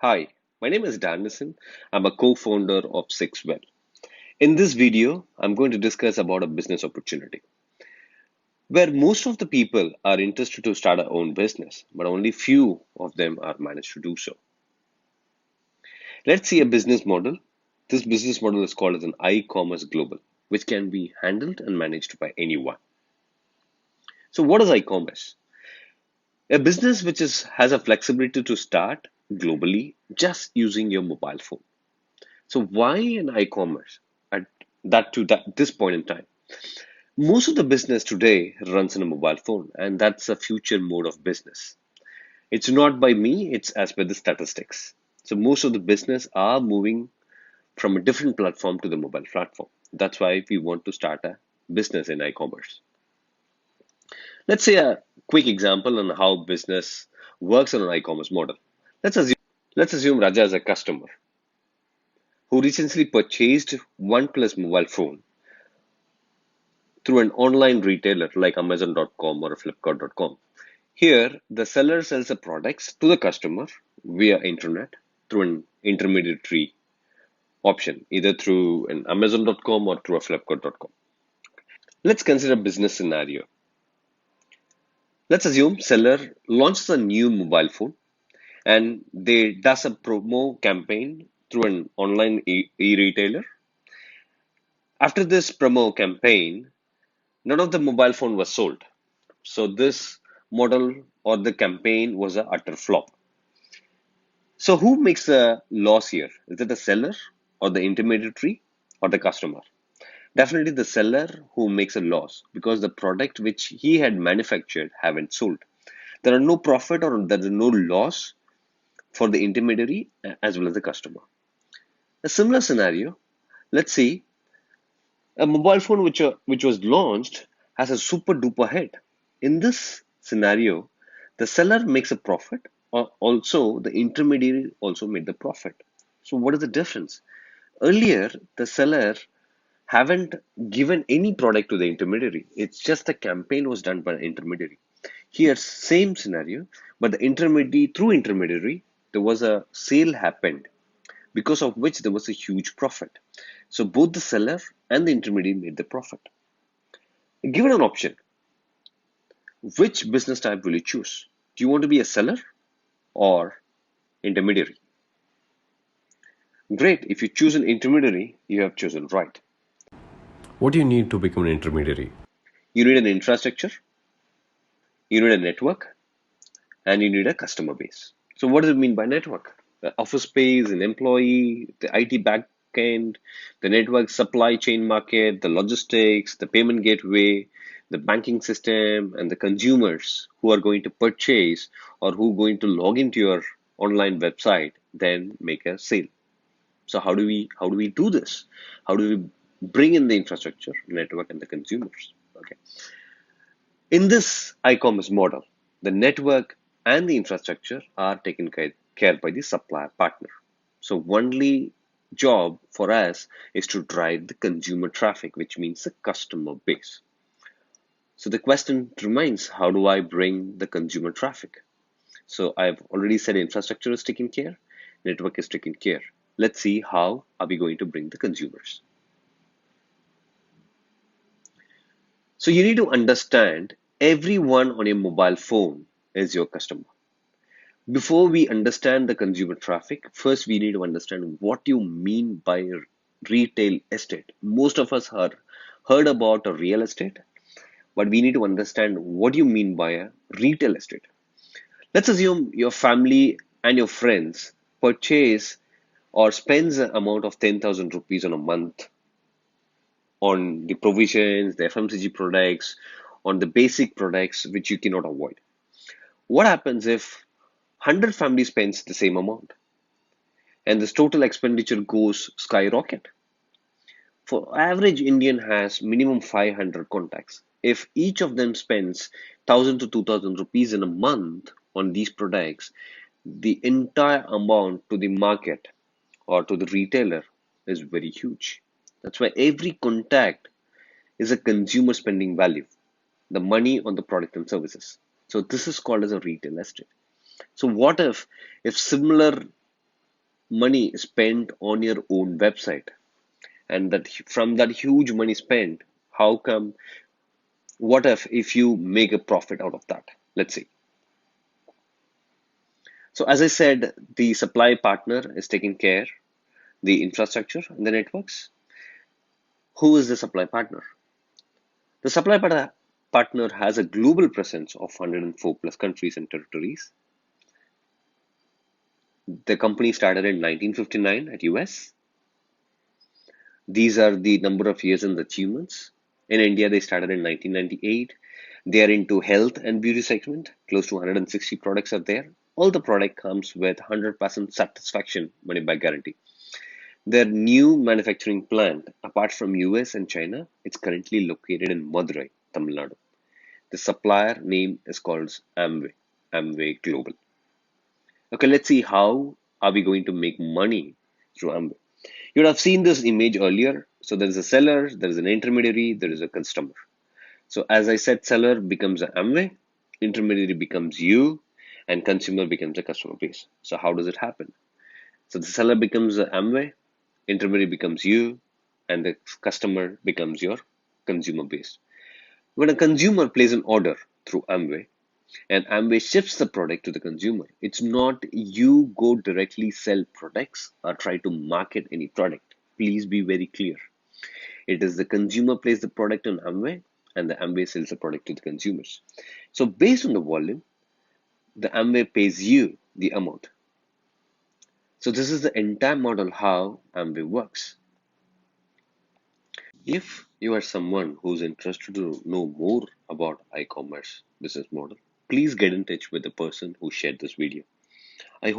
Hi, my name is Danielson. I'm a co-founder of Sixwell. In this video, I'm going to discuss about a business opportunity where most of the people are interested to start their own business, but only few of them are managed to do so. Let's see a business model. This business model is called as an e-commerce global, which can be handled and managed by anyone. So what is e-commerce? A business which has a flexibility to start globally just using your mobile phone. So why an e-commerce at this point in time? Most of the business today runs on a mobile phone, and that's a future mode of business. It's not by me, it's as per the statistics. So most of the business are moving from a different platform to the mobile platform. That's why we want to start a business in e-commerce. Let's say a quick example on how business works on an e-commerce model. Let's assume let's assume Raja is a customer who recently purchased OnePlus mobile phone through an online retailer like Amazon.com or Flipkart.com. Here, the seller sells the products to the customer via internet through an intermediary option, either through an Amazon.com or through a Flipkart.com. Let's consider a business scenario. Let's assume seller launches a new mobile phone and they does a promo campaign through an online e-retailer. After this promo campaign, none of the mobile phone was sold. So this model or the campaign was a utter flop. So who makes the loss here? Is it the seller or the intermediary or the customer? Definitely the seller who makes a loss because the product which he had manufactured haven't sold. There are no profit or there is no loss for the intermediary as well as the customer. A similar scenario, let's see a mobile phone which was launched has a super duper hit. In this scenario, the seller makes a profit, or also the intermediary also made the profit. So what is the difference? Earlier, the seller haven't given any product to the intermediary. It's just the campaign was done by the intermediary. Here, same scenario, but the intermediary through intermediary, there was a sale happened because of which there was a huge profit. So both the seller and the intermediary made the profit. Given an option, which business type will you choose? Do you want to be a seller or intermediary? Great, if you choose an intermediary, you have chosen right. What do you need to become an intermediary? You need an infrastructure, you need a network, and you need a customer base. So what does it mean by network? The office space, an employee, the IT backend, the network supply chain market, the logistics, the payment gateway, the banking system, and the consumers who are going to purchase or who are going to log into your online website, then make a sale. So how do we do this? How do we bring in the infrastructure, network, and the consumers? Okay. In this e-commerce model, the network and the infrastructure are taken care by the supplier partner. So only job for us is to drive the consumer traffic, which means the customer base. So the question remains, how do I bring the consumer traffic? So I've already said infrastructure is taken care, network is taken care. Let's see how are we going to bring the consumers. So you need to understand everyone on your mobile phone is your customer. Before we understand the consumer traffic, first we need to understand what you mean by retail estate. Most of us heard about a real estate, but we need to understand what you mean by a retail estate. Let's assume your family and your friends purchase or spends an amount of 10,000 rupees on a month on the provisions, the FMCG products, on the basic products which you cannot avoid. What happens if 100 families spends the same amount and this total expenditure goes skyrocket? For average Indian has minimum 500 contacts. If each of them spends 1000 to 2000 rupees in a month on these products, the entire amount to the market or to the retailer is very huge. That's why every contact is a consumer spending value, the money on the product and services. So this is called as a retail estate. So what if similar money spent on your own website, and that from that huge money spent, how come, what if you make a profit out of that? Let's see. So as I said, the supply partner is taking care the infrastructure and the networks. Who is the supply partner? The partner has a global presence of 104 plus countries and territories. The company started in 1959 at US. These are the number of years and achievements. In India, they started in 1998. They are into health and beauty segment. Close to 160 products are there. All the product comes with 100% satisfaction money back guarantee. Their new manufacturing plant, apart from US and China, it's currently located in Madurai, Tamil Nadu. The supplier name is called Amway, Amway Global. Okay, let's see how are we going to make money through Amway. You would have seen this image earlier. So there is a seller, there is an intermediary, there is a customer. So as I said, seller becomes an Amway, intermediary becomes you, and consumer becomes a customer base. So how does it happen? So the seller becomes an Amway, intermediary becomes you, and the customer becomes your consumer base. When a consumer places an order through Amway and Amway ships the product to the consumer, it's not you go directly sell products or try to market any product. Please be very clear. It is the consumer places the product on Amway and the Amway sells the product to the consumers. So based on the volume, the Amway pays you the amount. So this is the entire model how Amway works. If you are someone who's interested to know more about e-commerce business model, please get in touch with the person who shared this video.